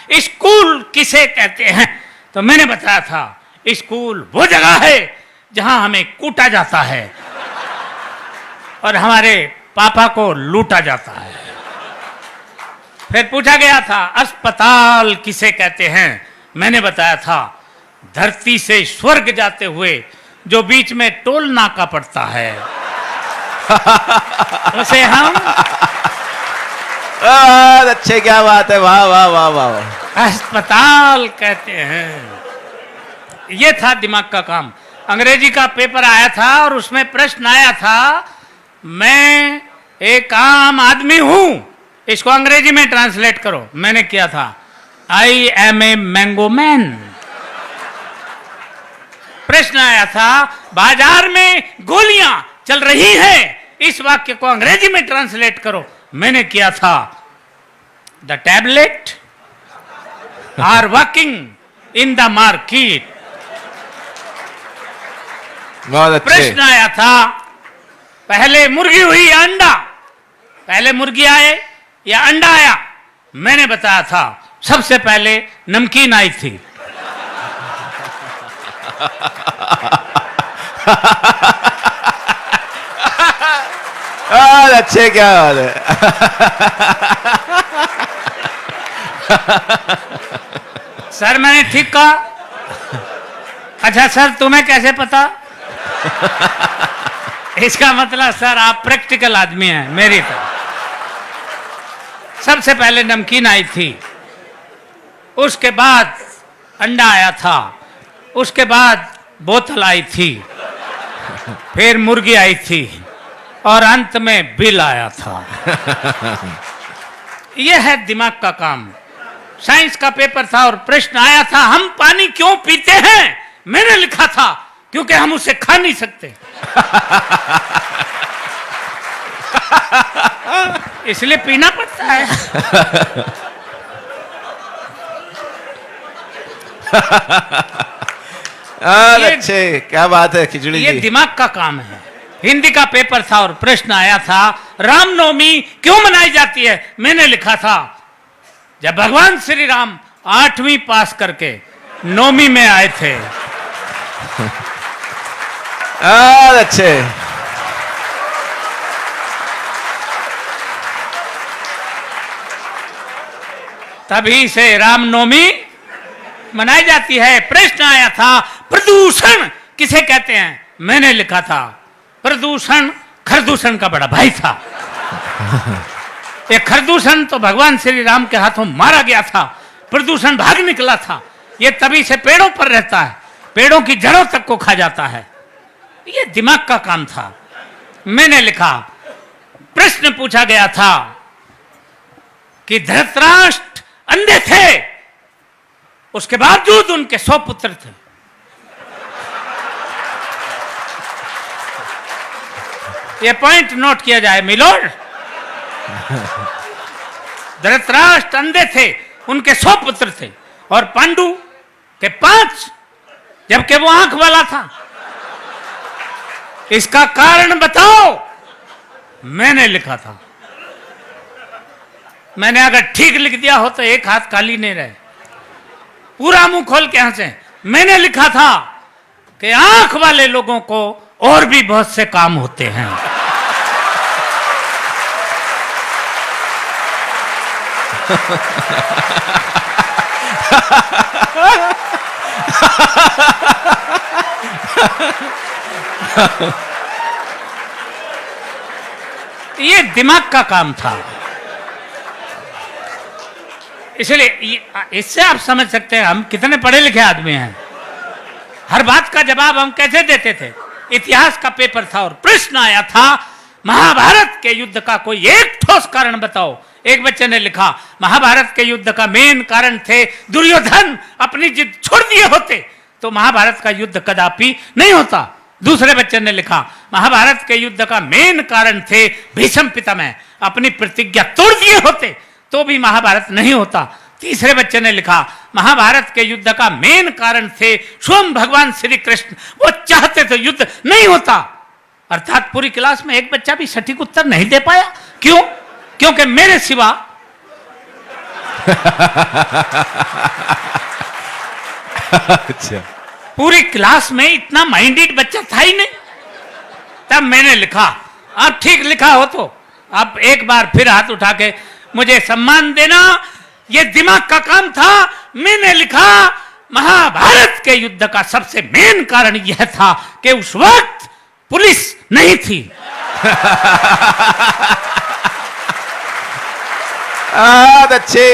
School किसे कहते हैं, तो मैंने बताया था स्कूल वो जगह है जहां हमें कूटा जाता है और हमारे पापा को लूटा जाता है। फिर पूछा गया था अस्पताल किसे कहते हैं, मैंने बताया था धरती से स्वर्ग जाते हुए जो बीच में टोल नाका पड़ता है उसे हम अच्छे, क्या बात है, वाह वाह वाह वाह, अस्पताल कहते हैं। ये था दिमाग का काम। अंग्रेजी का पेपर आया था और उसमें प्रश्न आया था मैं एक आम आदमी हूं, इसको अंग्रेजी में ट्रांसलेट करो। मैंने किया था I am a mango man. प्रश्न आया था बाजार में गोलियां चल रही हैं, इस वाक्य को अंग्रेजी में ट्रांसलेट करो। मैंने किया था the tablet are walking in the market. बहुत अच्छे। प्रश्न आया था पहले मुर्गी हुई या अंडा, पहले मुर्गी आए या अंडा आया। मैंने बताया था सबसे पहले नमकीन आई थी। अच्छे, क्या बात है। सर मैंने ठीक कहा? अच्छा सर तुम्हें कैसे पता? इसका मतलब सर आप प्रैक्टिकल आदमी हैं मेरी तरह। सबसे पहले नमकीन आई थी, उसके बाद अंडा आया था, उसके बाद बोतल आई थी, फिर मुर्गी आई थी और अंत में बिल आया था। यह है दिमाग का काम। साइंस का पेपर था और प्रश्न आया था हम पानी क्यों पीते हैं। मैंने लिखा था क्योंकि हम उसे खा नहीं सकते इसलिए पीना पड़ता है। अच्छे, क्या बात है खिचड़ी ये जी। दिमाग का काम है। हिंदी का पेपर था और प्रश्न आया था रामनवमी क्यों मनाई जाती है। मैंने लिखा था जब भगवान श्री राम 8वीं पास करके 9वीं में आए थे। अच्छे, तभी से रामनवमी मनाई जाती है। प्रश्न आया था प्रदूषण किसे कहते हैं। मैंने लिखा था प्रदूषण खरदूषण का बड़ा भाई था। ये खरदूषण तो भगवान श्री राम के हाथों मारा गया था, प्रदूषण भाग निकला था। ये तभी से पेड़ों पर रहता है, पेड़ों की जड़ों तक को खा जाता है। ये दिमाग का काम था। मैंने लिखा प्रश्न पूछा गया था कि धृतराष्ट्र अंधे थे, उसके बावजूद उनके 100 पुत्र थे। यह पॉइंट नोट किया जाए मिलोड। धृतराष्ट्र अंधे थे, उनके 100 पुत्र थे और पांडु के 5, जबकि वो आंख वाला था। इसका कारण बताओ। मैंने लिखा था, मैंने अगर ठीक लिख दिया हो तो एक हाथ खाली नहीं रहे, पूरा मुंह खोल के हंसे। मैंने लिखा था कि आंख वाले लोगों को और भी बहुत से काम होते हैं। ये दिमाग का काम था। इसलिए इससे आप समझ सकते हैं हम कितने पढ़े लिखे आदमी हैं। हर बात का जवाब हम कैसे देते थे। इतिहास का पेपर था और प्रश्न आया था महाभारत के युद्ध का कोई एक ठोस कारण बताओ। एक बच्चे ने लिखा महाभारत के युद्ध का मेन कारण थे दुर्योधन अपनी जिद छोड़ दिए होते तो महाभारत का युद्ध कदापि नहीं होता। दूसरे बच्चे ने लिखा महाभारत के युद्ध का मेन कारण थे भीष्म पितामह अपनी प्रतिज्ञा तोड़ दिए होते तो भी महाभारत नहीं होता। तीसरे बच्चे ने लिखा महाभारत के युद्ध का मेन कारण थे स्वयं भगवान श्री कृष्ण, वो चाहते तो युद्ध नहीं होता। अर्थात पूरी क्लास में एक बच्चा भी सटीक उत्तर नहीं दे पाया। क्यों? क्योंकि मेरे सिवा अच्छा पूरी क्लास में इतना माइंडेड बच्चा था ही नहीं। तब मैंने लिखा, आप ठीक लिखा हो तो आप एक बार फिर हाथ उठा के मुझे सम्मान देना। ये दिमाग का काम था। मैंने लिखा, महाभारत के युद्ध का सबसे मेन कारण यह था कि उस वक्त पुलिस नहीं थी। बहुत अच्छे।